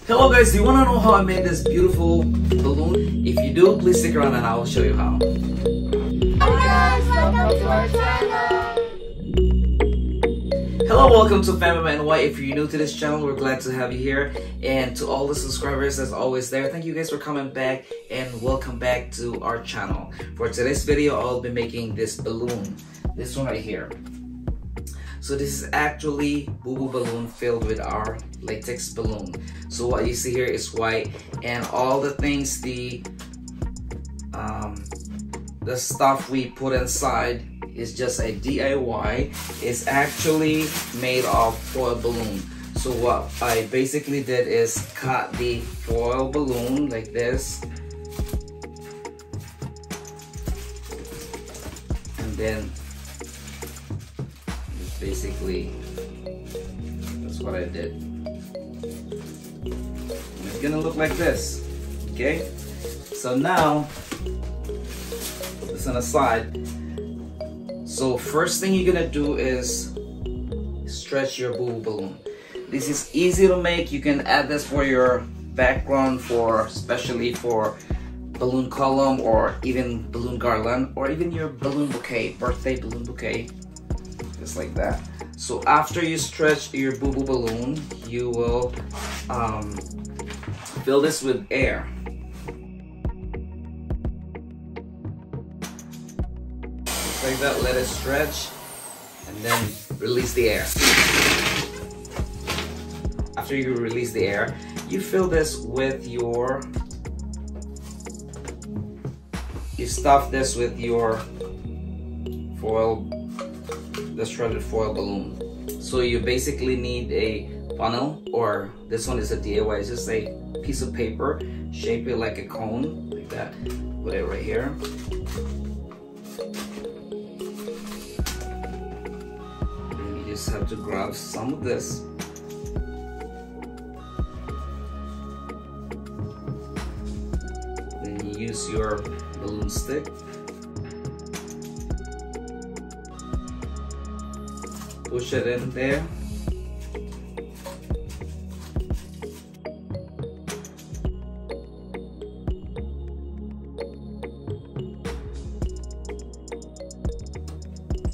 Hello guys, do you want to know how I made this beautiful balloon? If you do, please stick around and I will show you how. Hi guys, welcome to our channel. Hello, welcome to Family and Why. If you're new to this channel, we're glad to have you here. And to all the subscribers that's always there, thank you guys for coming back and welcome back to our channel. For today's video, I'll be making this balloon. This one right here. So this is actually Bobo balloon filled with our latex balloon. So what you see here is white, and all the things, the stuff we put inside is just a DIY. It's actually made of foil balloon. So what I basically did is cut the foil balloon like this, and then basically that's what I did. It's gonna look like this, okay? So now put this on the side. So first thing you're gonna do is stretch your Bobo balloon. This is easy to make. You can add this for your background, for especially for balloon column or even balloon garland or even your balloon bouquet, birthday balloon bouquet. Just like that. So after you stretch your Bobo balloon, you will fill this with air. Just like that, let it stretch and then release the air. After you release the air, you fill this with your, you stuff this with your foil, the shredded foil balloon. So you basically need a funnel, or this one is a DIY. It's just a piece of paper, shape it like a cone, like that. Put it right here. And you just have to grab some of this. Then you use your balloon stick. Push it in there.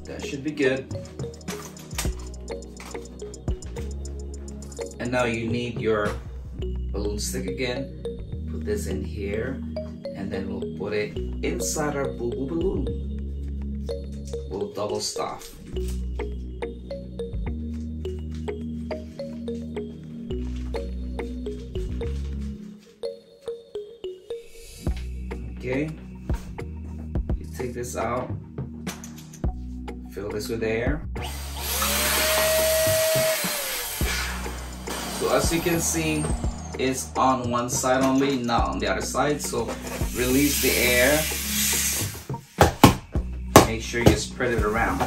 That should be good. And now you need your balloon stick again. Put this in here, and then we'll put it inside our Bobo balloon. We'll double stuff. Okay, you take this out, fill this with air. So as you can see, it's on one side only, not on the other side. So release the air, make sure you spread it around.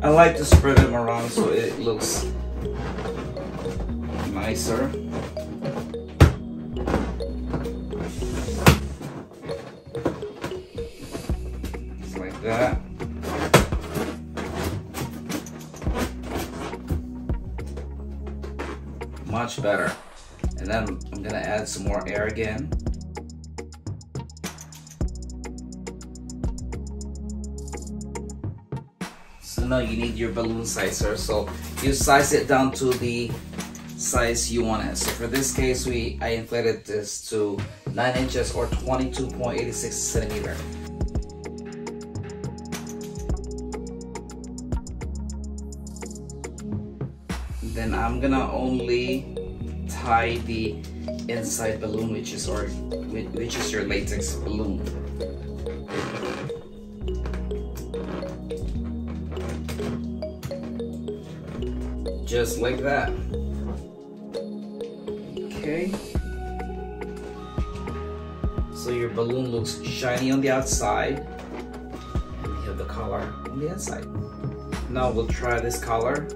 I like to spread them around so it looks nicer. Just like that. Much better. And then I'm gonna add some more air again. So now you need your balloon sizer. So you size it down to the size you want it. So for this case, I inflated this to 9 inches or 22.86 centimeter. Then I'm gonna only tie the inside balloon, which is your latex balloon. Just like that. Okay. So your balloon looks shiny on the outside, and you have the color on the inside. Now we'll try this color.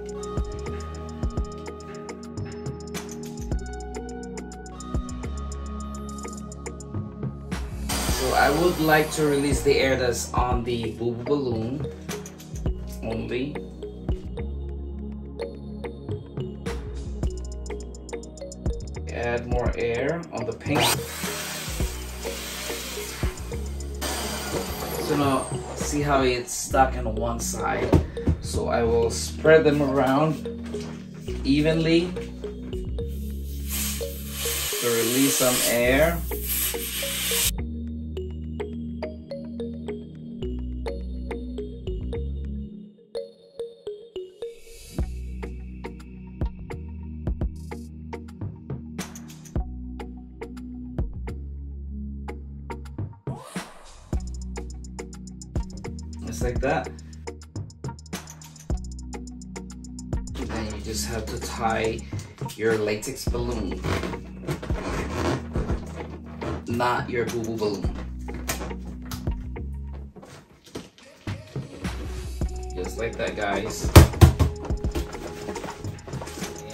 So I would like to release the air that's on the Bobo balloon only. Add more air on the pink. So now see how it's stuck on one side. So I will spread them around evenly to release some air. Just like that. And then you just have to tie your latex balloon, not your Bobo balloon. Just like that, guys.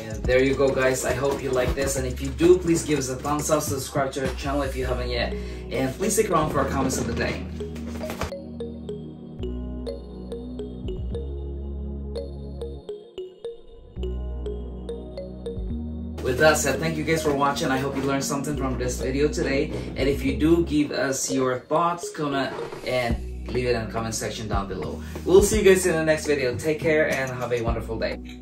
And there you go, guys. I hope you like this, and if you do, please give us a thumbs up, subscribe to our channel if you haven't yet, and please stick around for our comments of the day. With that said, thank you guys for watching. I hope you learned something from this video today. And if you do, give us your thoughts, comment, and leave it in the comment section down below. We'll see you guys in the next video. Take care and have a wonderful day.